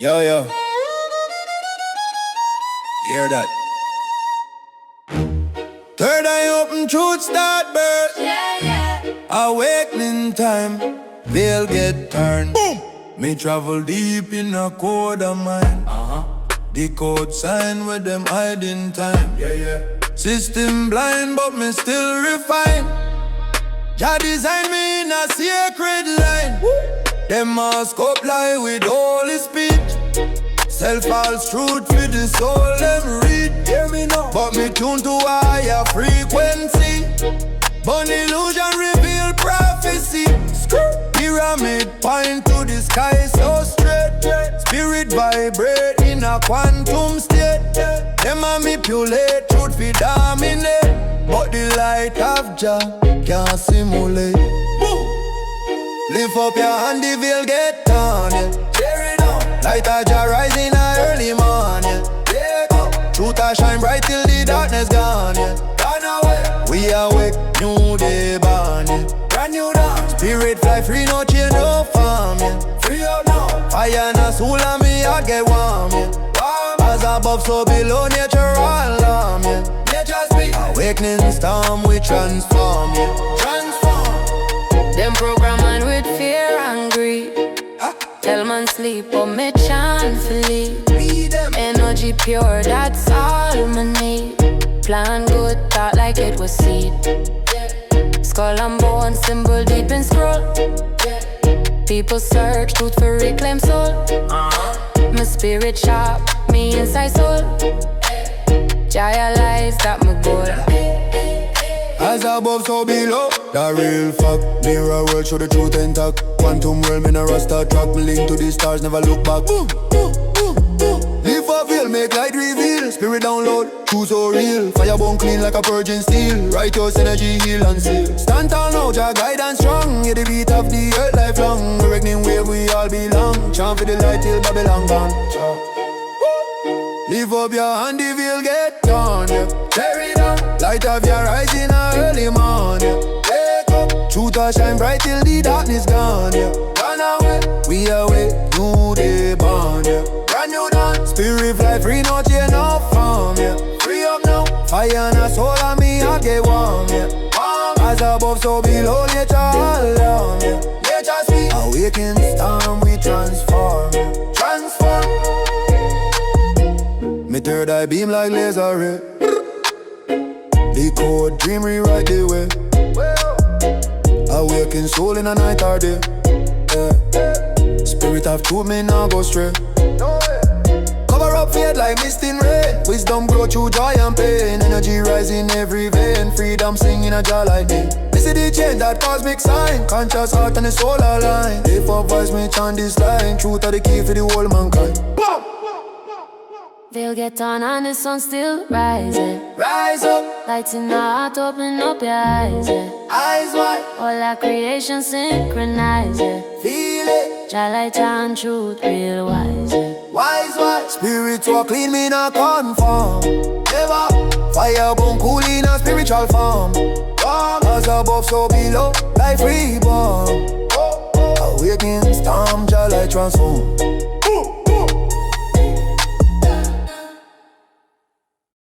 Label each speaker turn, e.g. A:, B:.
A: Yo, yo. Hear that? Third eye open, truth start birth.
B: Yeah, yeah.
A: Awakening time, veil get turned. Boom! Me travel deep in a code of mine. The code sign with them hiding time. Yeah, yeah. System blind, but me still refine. Jah design me in a sacred line. Them mask up lie with holy speech. Sell false truth for the soul, them read. Hear me now. But me tune to a higher frequency. But illusion reveal prophecy. Pyramid point to the sky so straight. Spirit vibrate in a quantum state. Them manipulate truth fi dominate. But the light of Jah can't simulate. Lift up your hand, the veil get torn, yeah. Tear it down. Light of Jah rise in a early morning, yeah. Truth a shine bright till the darkness gone, yeah. Gone away. We awake, new day born, yeah. Brand new dawn. Spirit fly free, no chain, no farm, yeah. Free up now. Fire and a soul and me heart get warm, yeah. Warm. As above, so below, nature alarm, yeah. Nature speak. Awakening storm, we transform, yeah. Transform.
B: Them program man with fear and greed. Tell man sleep, but me chant for leave. Energy pure, that's all me need. Plan good, thought like it was seed. Skull and bone, symbol deep in scroll. People search, truth for reclaim soul. My spirit sharp, me inside soul. Jaya lies, that my goal.
A: As above, so below. The real fact. Mirror world, show the truth intact. Quantum realm in a Rasta track. Me link to the stars, never look back. Boom, boom, boom, boom. Leave a veil, make light reveal. Spirit download, truth so real. Fire burn clean like a purging steel. Righteous energy heal and seal. Stand tall now, Jah guide and strong. Hear the beat of the earth lifelong. Reckoning where we all belong. Chant for the light till Babylon gone. Lift up your hand, the veil get torn, yeah. Tear it down. Light of your eyes in a early morning, yeah. Wake up. Truth a shine bright till the darkness gone, yeah. Gone away. We awake, new day born, yeah. Brand new dawn. Spirit fly free, no chain, no farm, yeah. Free up now. Fire and a soul and me heart get warm, yeah. Warm. As above, so below, nature alarm, yeah. Nature speak. Awaken storm, we transform, yeah. Transform. Me third eye beam like laser ray. The code dream rewrite the way. Awaken soul in a night or day, yeah. Spirit of truth, me now go stray. Cover up fade like mist in rain. Wisdom grow through joy and pain. Energy rise in every vein. Freedom sing in a jar like me. This is the change, that cosmic sign. Conscious heart and the soul align. If a voice me chant this line. Truth are the key for the whole mankind. Boom!
B: Veil get on and the sun still rising.
A: Rise up,
B: Lights in the heart, open up your eyes, yeah.
A: eyes wide,
B: All our creation synchronize, yeah.
A: feel it,
B: Jah light and truth, real wise, yeah.
A: wise wide. Spirit walk clean, me not conform. Never, fire burn cool in a spiritual form. As above, so below, life reborn. Awakening storm, Jah light transform.